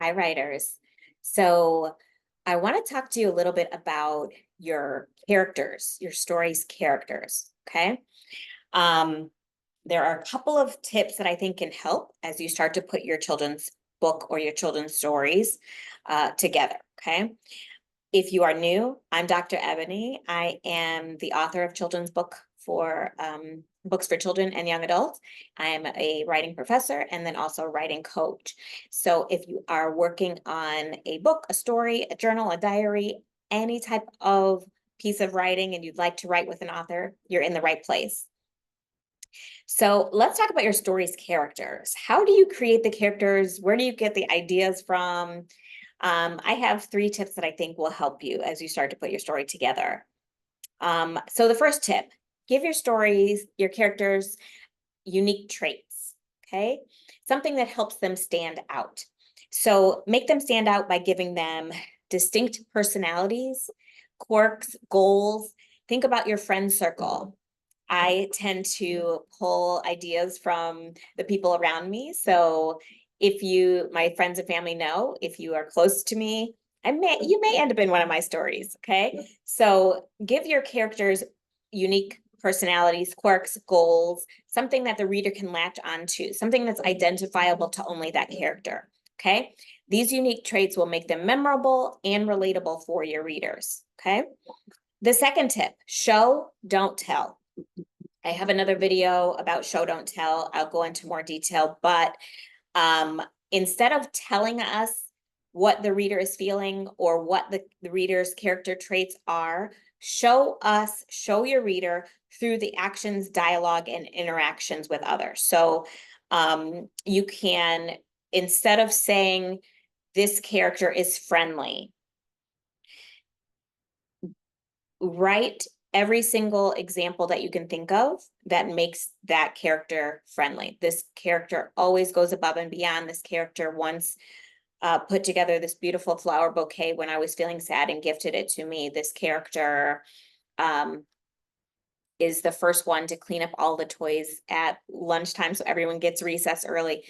Hi, writers. So I want to talk to you a little bit about your characters, your story's characters. Okay. Um, there are a couple of tips that I think can help as you start to put your children's book or your children's stories together. Okay. If you are new, I'm Dr. Ebony. I am the author of children's books for children and young adults. I am a writing professor and then also a writing coach. So if you are working on a book, a story, a journal, a diary, any type of piece of writing and you'd like to write with an author, you're in the right place. So let's talk about your story's characters. How do you create the characters? Where do you get the ideas from? I have 3 tips that I think will help you as you start to put your story together. So the first tip, give your stories, your characters, unique traits, okay? Something that helps them stand out. So make them stand out by giving them distinct personalities, quirks, goals. Think about your friend circle. I tend to pull ideas from the people around me. So my friends and family know, if you are close to me, you may end up in one of my stories. Okay. So give your characters unique personalities, quirks, goals, something that the reader can latch onto, something that's identifiable to only that character. Okay. These unique traits will make them memorable and relatable for your readers. Okay. The second tip, show, don't tell. I have another video about show, don't tell. I'll go into more detail, but instead of telling us what the reader is feeling or what the reader's character traits are, show your reader through the actions, dialogue, and interactions with others. So you can, instead of saying this character is friendly, write every single example that you can think of that makes that character friendly. This character always goes above and beyond. This character once put together this beautiful flower bouquet when I was feeling sad and gifted it to me. This character is the first one to clean up all the toys at lunchtime so everyone gets recess early.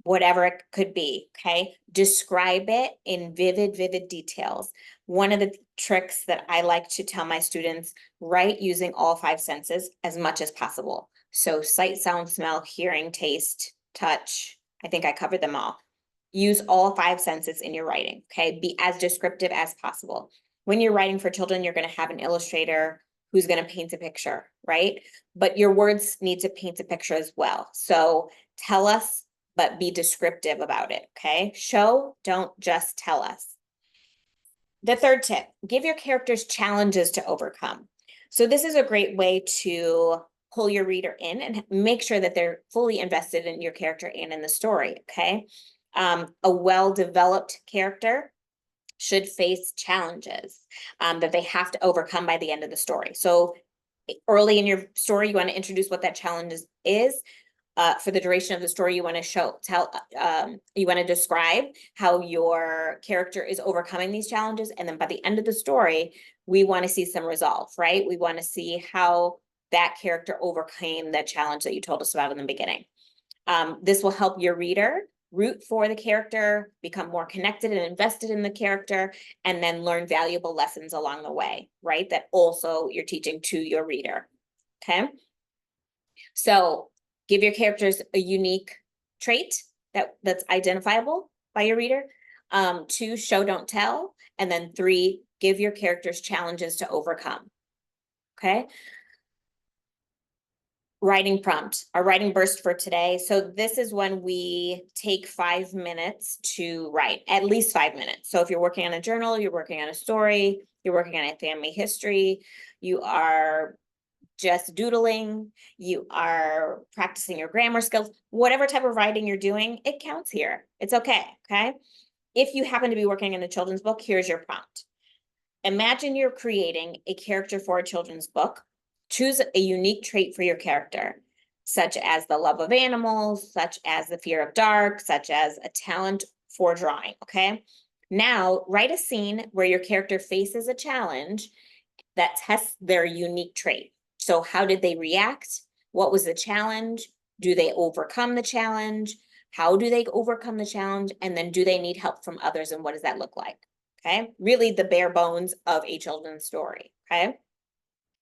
Whatever it could be, okay? Describe it in vivid details. One of the tricks that I like to tell my students, write using all 5 senses as much as possible. So sight, sound, smell, hearing, taste, touch. I think I covered them all. Use all 5 senses in your writing, okay? Be as descriptive as possible. When you're writing for children, you're going to have an illustrator who's going to paint a picture, right? But your words need to paint a picture as well. So tell us, but be descriptive about it, okay? Show, don't just tell us. The third tip, give your characters challenges to overcome. So this is a great way to pull your reader in and make sure that they're fully invested in your character and in the story, okay? A well-developed character should face challenges that they have to overcome by the end of the story. So early in your story, you want to introduce what that challenge is. For the duration of the story, you want to you want to describe how your character is overcoming these challenges. And then by the end of the story, we want to see some resolve, right? We want to see how that character overcame that challenge that you told us about in the beginning. This will help your reader root for the character, become more connected and invested in the character, and then learn valuable lessons along the way, right? That also you're teaching to your reader, okay? So give your characters a unique trait that's identifiable by your reader. 2, show, don't tell. And then 3, give your characters challenges to overcome, okay? Writing prompt, our writing burst for today. So this is when we take 5 minutes to write, at least 5 minutes. So if you're working on a journal, you're working on a story, you're working on a family history, you are just doodling, you are practicing your grammar skills, whatever type of writing you're doing, it counts here. It's okay, okay? If you happen to be working in a children's book, here's your prompt. Imagine you're creating a character for a children's book. Choose a unique trait for your character, such as the love of animals, such as the fear of dark, such as a talent for drawing, okay? Now, write a scene where your character faces a challenge that tests their unique trait. So how did they react? What was the challenge? Do they overcome the challenge? How do they overcome the challenge? And then do they need help from others? And what does that look like? Okay, really the bare bones of a children's story. Okay,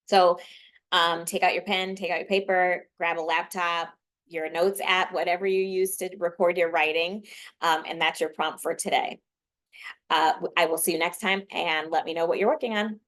so take out your pen, take out your paper, grab a laptop, your notes app, whatever you use to record your writing. And that's your prompt for today. I will see you next time and let me know what you're working on.